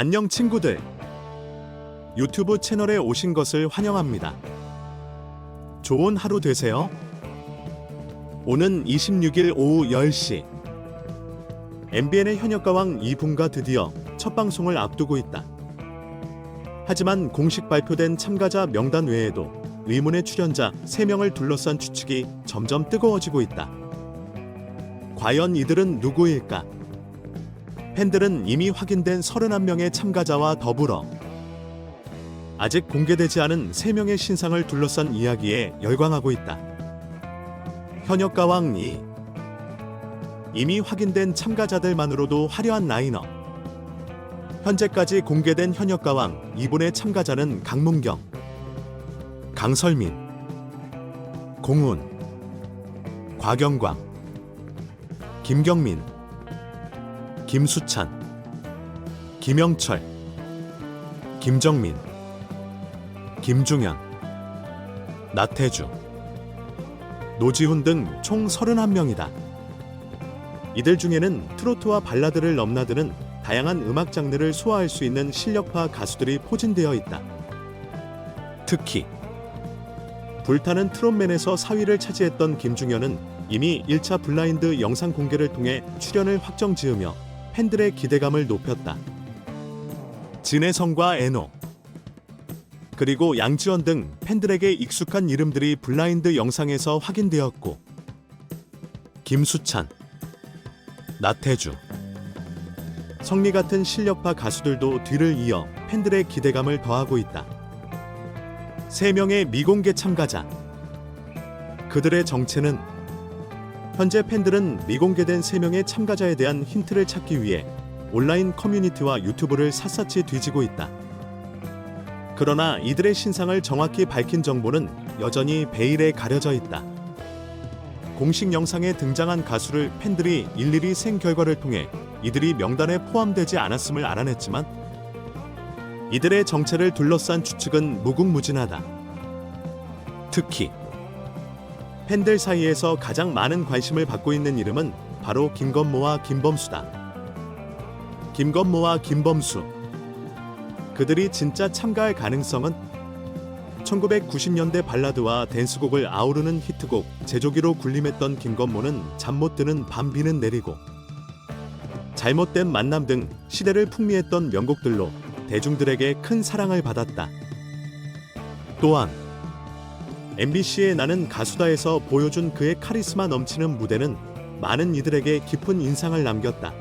안녕 친구들. 유튜브 채널에 오신 것을 환영합니다. 좋은 하루 되세요. 오는 26일 오후 10시 MBN의 현역가왕 2부가 드디어 첫 방송을 앞두고 있다. 하지만 공식 발표된 참가자 명단 외에도 의문의 출연자 3명을 둘러싼 추측이 점점 뜨거워지고 있다. 과연 이들은 누구일까? 팬들은 이미 확인된 31명의 참가자와 더불어 아직 공개되지 않은 3명의 신상을 둘러싼 이야기에 열광하고 있다. 현역가왕 2. 이미 확인된 참가자들만으로도 화려한 라인업. 현재까지 공개된 현역가왕 2분의 참가자는 강문경, 강설민, 공훈, 곽영광, 김경민, 김수찬, 김영철, 김정민, 김중현, 나태주, 노지훈 등 총 31명이다. 이들 중에는 트로트와 발라드를 넘나드는 다양한 음악 장르를 소화할 수 있는 실력파 가수들이 포진되어 있다. 특히 불타는 트롯맨에서 4위를 차지했던 김중현은 이미 1차 블라인드 영상 공개를 통해 출연을 확정지으며 팬들의 기대감을 높였다. 진혜성과 에노, 그리고 양지원 등 팬들에게 익숙한 이름들이 블라인드 영상에서 확인되었고, 김수찬, 나태주, 성리 같은 실력파 가수들도 뒤를 이어 팬들의 기대감을 더하고 있다. 3명의 미공개 참가자. 그들의 정체는? 현재 팬들은 미공개된 3명의 참가자에 대한 힌트를 찾기 위해 온라인 커뮤니티와 유튜브를 샅샅이 뒤지고 있다. 그러나 이들의 신상을 정확히 밝힌 정보는 여전히 베일에 가려져 있다. 공식 영상에 등장한 가수를 팬들이 일일이 생결과를 통해 이들이 명단에 포함되지 않았음을 알아냈지만 이들의 정체를 둘러싼 추측은 무궁무진하다. 특히 팬들 사이에서 가장 많은 관심을 받고 있는 이름은 바로 김건모와 김범수다. 김건모와 김범수. 그들이 진짜 참가할 가능성은? 1990년대 발라드와 댄스곡을 아우르는 히트곡 제조기로 군림했던 김건모는 잠 못 드는 밤 비는 내리고 잘못된 만남 등 시대를 풍미했던 명곡들로 대중들에게 큰 사랑을 받았다. 또한 MBC의 나는 가수다에서 보여준 그의 카리스마 넘치는 무대는 많은 이들에게 깊은 인상을 남겼다.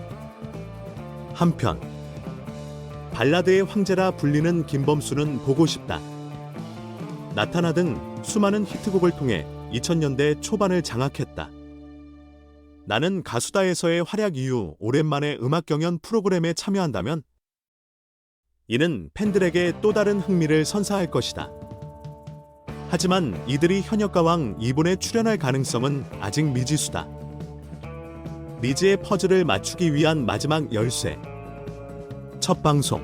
한편 발라드의 황제라 불리는 김범수는 보고 싶다. 나타나 등 수많은 히트곡을 통해 2000년대 초반을 장악했다. 나는 가수다에서의 활약 이후 오랜만에 음악 경연 프로그램에 참여한다면 이는 팬들에게 또 다른 흥미를 선사할 것이다. 하지만 이들이 현역가왕 2분에 출연할 가능성은 아직 미지수다. 미지의 퍼즐을 맞추기 위한 마지막 열쇠. 첫 방송.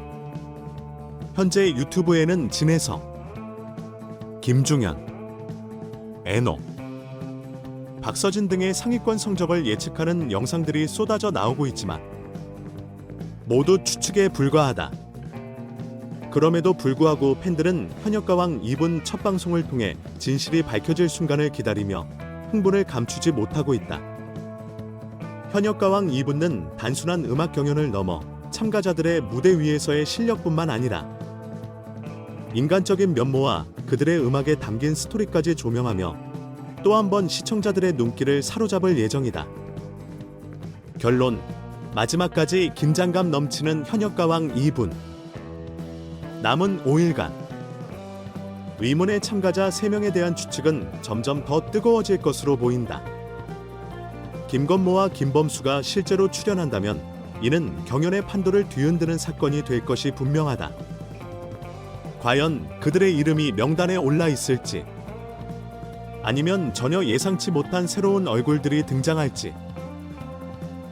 현재 유튜브에는 진혜성, 김중현, 에노, 박서진 등의 상위권 성적을 예측하는 영상들이 쏟아져 나오고 있지만 모두 추측에 불과하다. 그럼에도 불구하고 팬들은 현역가왕 2분 첫 방송을 통해 진실이 밝혀질 순간을 기다리며 흥분을 감추지 못하고 있다. 현역가왕 2분은 단순한 음악 경연을 넘어 참가자들의 무대 위에서의 실력뿐만 아니라 인간적인 면모와 그들의 음악에 담긴 스토리까지 조명하며 또 한 번 시청자들의 눈길을 사로잡을 예정이다. 결론, 마지막까지 긴장감 넘치는 현역가왕 2분. 남은 5일간 의문의 참가자 3명에 대한 추측은 점점 더 뜨거워질 것으로 보인다. 김건모와 김범수가 실제로 출연한다면 이는 경연의 판도를 뒤흔드는 사건이 될 것이 분명하다. 과연 그들의 이름이 명단에 올라 있을지, 아니면 전혀 예상치 못한 새로운 얼굴들이 등장할지.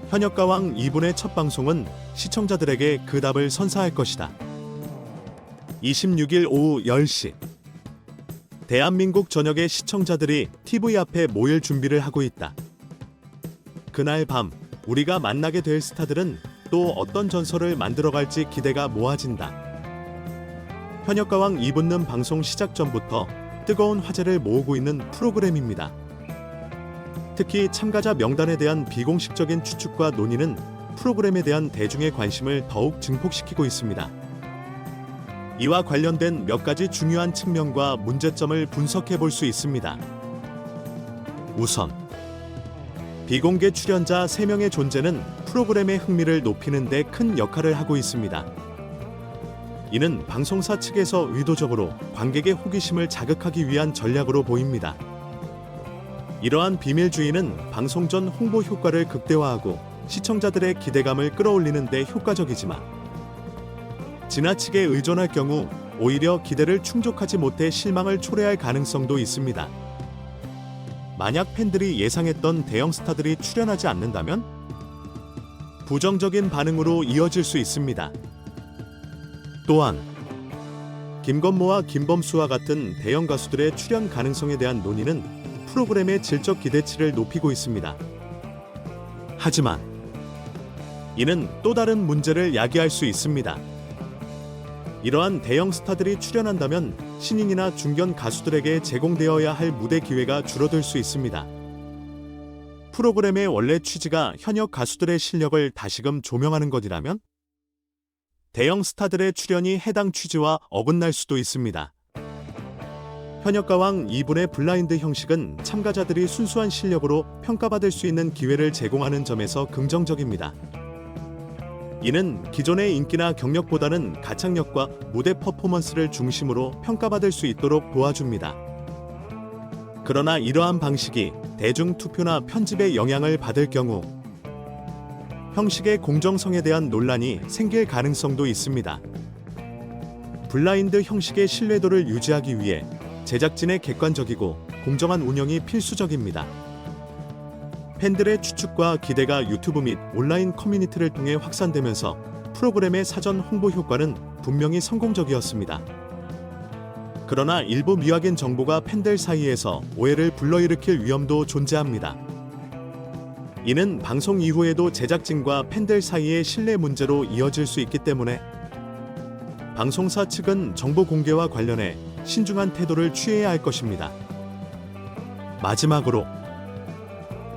현역가왕 2분의 첫 방송은 시청자들에게 그 답을 선사할 것이다. 26일 오후 10시 대한민국 전역의 시청자들이 TV 앞에 모일 준비를 하고 있다. 그날 밤 우리가 만나게 될 스타들은 또 어떤 전설을 만들어갈지 기대가 모아진다. 현역가왕 2분는 방송 시작 전부터 뜨거운 화제를 모으고 있는 프로그램입니다. 특히 참가자 명단에 대한 비공식적인 추측과 논의는 프로그램에 대한 대중의 관심을 더욱 증폭시키고 있습니다. 이와 관련된 몇 가지 중요한 측면과 문제점을 분석해 볼 수 있습니다. 우선, 비공개 출연자 3명의 존재는 프로그램의 흥미를 높이는 데 큰 역할을 하고 있습니다. 이는 방송사 측에서 의도적으로 관객의 호기심을 자극하기 위한 전략으로 보입니다. 이러한 비밀주의는 방송 전 홍보 효과를 극대화하고 시청자들의 기대감을 끌어올리는 데 효과적이지만 지나치게 의존할 경우 오히려 기대를 충족하지 못해 실망을 초래할 가능성도 있습니다. 만약 팬들이 예상했던 대형 스타들이 출연하지 않는다면 부정적인 반응으로 이어질 수 있습니다. 또한 김건모와 김범수와 같은 대형 가수들의 출연 가능성에 대한 논의는 프로그램의 질적 기대치를 높이고 있습니다. 하지만 이는 또 다른 문제를 야기할 수 있습니다. 이러한 대형 스타들이 출연한다면 신인이나 중견 가수들에게 제공되어야 할 무대 기회가 줄어들 수 있습니다. 프로그램의 원래 취지가 현역 가수들의 실력을 다시금 조명하는 것이라면 대형 스타들의 출연이 해당 취지와 어긋날 수도 있습니다. 현역가왕 2분의 블라인드 형식은 참가자들이 순수한 실력으로 평가받을 수 있는 기회를 제공하는 점에서 긍정적입니다. 이는 기존의 인기나 경력보다는 가창력과 무대 퍼포먼스를 중심으로 평가받을 수 있도록 도와줍니다. 그러나 이러한 방식이 대중 투표나 편집에 영향을 받을 경우 형식의 공정성에 대한 논란이 생길 가능성도 있습니다. 블라인드 형식의 신뢰도를 유지하기 위해 제작진의 객관적이고 공정한 운영이 필수적입니다. 팬들의 추측과 기대가 유튜브 및 온라인 커뮤니티를 통해 확산되면서 프로그램의 사전 홍보 효과는 분명히 성공적이었습니다. 그러나 일부 미확인 정보가 팬들 사이에서 오해를 불러일으킬 위험도 존재합니다. 이는 방송 이후에도 제작진과 팬들 사이의 신뢰 문제로 이어질 수 있기 때문에 방송사 측은 정보 공개와 관련해 신중한 태도를 취해야 할 것입니다. 마지막으로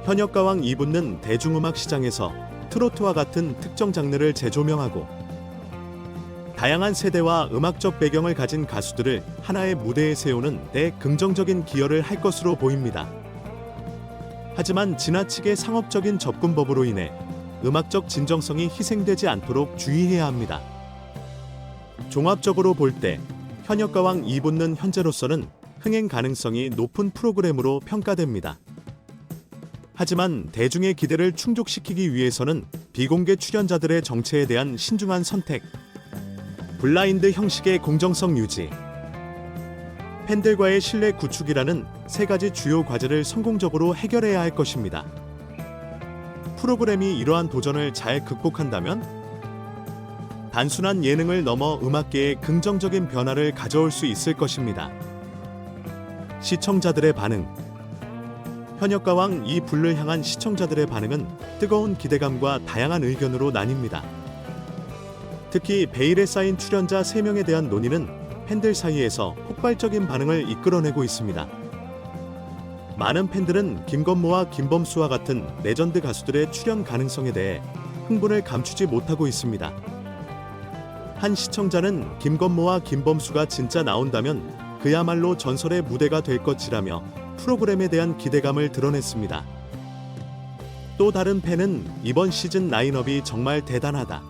현역가왕 2분는 대중음악 시장에서 트로트와 같은 특정 장르를 재조명하고 다양한 세대와 음악적 배경을 가진 가수들을 하나의 무대에 세우는 데 긍정적인 기여를 할 것으로 보입니다. 하지만 지나치게 상업적인 접근법으로 인해 음악적 진정성이 희생되지 않도록 주의해야 합니다. 종합적으로 볼 때 현역가왕 2분는 현재로서는 흥행 가능성이 높은 프로그램으로 평가됩니다. 하지만 대중의 기대를 충족시키기 위해서는 비공개 출연자들의 정체에 대한 신중한 선택, 블라인드 형식의 공정성 유지, 팬들과의 신뢰 구축이라는 세 가지 주요 과제를 성공적으로 해결해야 할 것입니다. 프로그램이 이러한 도전을 잘 극복한다면 단순한 예능을 넘어 음악계에 긍정적인 변화를 가져올 수 있을 것입니다. 시청자들의 반응. 현역가왕 2분을 향한 시청자들의 반응은 뜨거운 기대감과 다양한 의견으로 나뉩니다. 특히 베일에 쌓인 출연자 3명에 대한 논의는 팬들 사이에서 폭발적인 반응을 이끌어내고 있습니다. 많은 팬들은 김건모와 김범수와 같은 레전드 가수들의 출연 가능성에 대해 흥분을 감추지 못하고 있습니다. 한 시청자는 김건모와 김범수가 진짜 나온다면 그야말로 전설의 무대가 될 것이라며 프로그램에 대한 기대감을 드러냈습니다. 또 다른 팬은 이번 시즌 라인업이 정말 대단하다.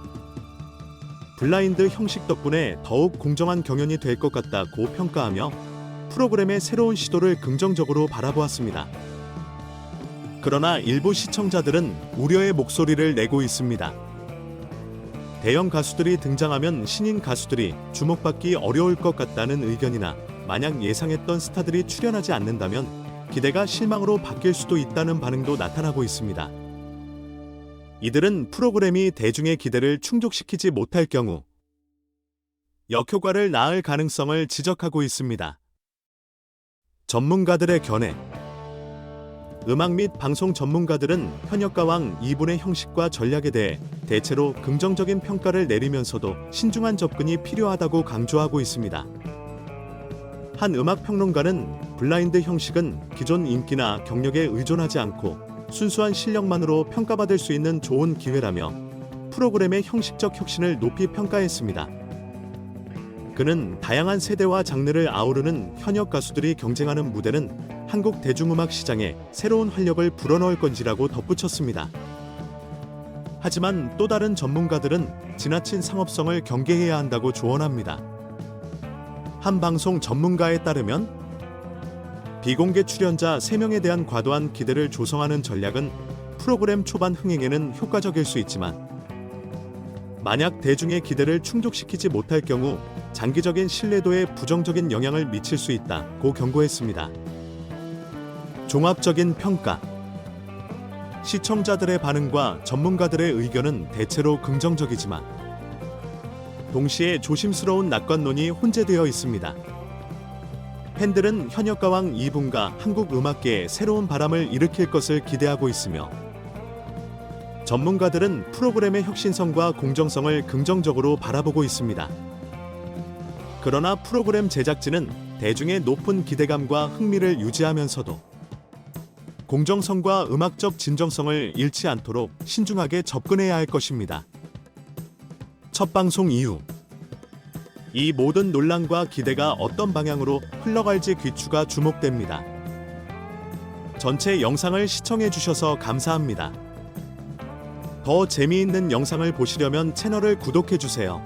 블라인드 형식 덕분에 더욱 공정한 경연이 될 것 같다고 평가하며 프로그램의 새로운 시도를 긍정적으로 바라보았습니다. 그러나 일부 시청자들은 우려의 목소리를 내고 있습니다. 대형 가수들이 등장하면 신인 가수들이 주목받기 어려울 것 같다는 의견이나 만약 예상했던 스타들이 출연하지 않는다면 기대가 실망으로 바뀔 수도 있다는 반응도 나타나고 있습니다. 이들은 프로그램이 대중의 기대를 충족시키지 못할 경우 역효과를 낳을 가능성을 지적하고 있습니다. 전문가들의 견해. 음악 및 방송 전문가들은 현역가왕 2분의 형식과 전략에 대해 대체로 긍정적인 평가를 내리면서도 신중한 접근이 필요하다고 강조하고 있습니다. 한 음악 평론가는 블라인드 형식은 기존 인기나 경력에 의존하지 않고 순수한 실력만으로 평가받을 수 있는 좋은 기회라며 프로그램의 형식적 혁신을 높이 평가했습니다. 그는 다양한 세대와 장르를 아우르는 현역 가수들이 경쟁하는 무대는 한국 대중음악 시장에 새로운 활력을 불어넣을 건지라고 덧붙였습니다. 하지만 또 다른 전문가들은 지나친 상업성을 경계해야 한다고 조언합니다. 한 방송 전문가에 따르면 비공개 출연자 3명에 대한 과도한 기대를 조성하는 전략은 프로그램 초반 흥행에는 효과적일 수 있지만 만약 대중의 기대를 충족시키지 못할 경우 장기적인 신뢰도에 부정적인 영향을 미칠 수 있다고 경고했습니다. 종합적인 평가. 시청자들의 반응과 전문가들의 의견은 대체로 긍정적이지만 동시에 조심스러운 낙관론이 혼재되어 있습니다. 팬들은 현역가왕 2분과 한국 음악계에 새로운 바람을 일으킬 것을 기대하고 있으며 전문가들은 프로그램의 혁신성과 공정성을 긍정적으로 바라보고 있습니다. 그러나 프로그램 제작진은 대중의 높은 기대감과 흥미를 유지하면서도 공정성과 음악적 진정성을 잃지 않도록 신중하게 접근해야 할 것입니다. 첫 방송 이후 이 모든 논란과 기대가 어떤 방향으로 흘러갈지 귀추가 주목됩니다. 전체 영상을 시청해 주셔서 감사합니다. 더 재미있는 영상을 보시려면 채널을 구독해 주세요.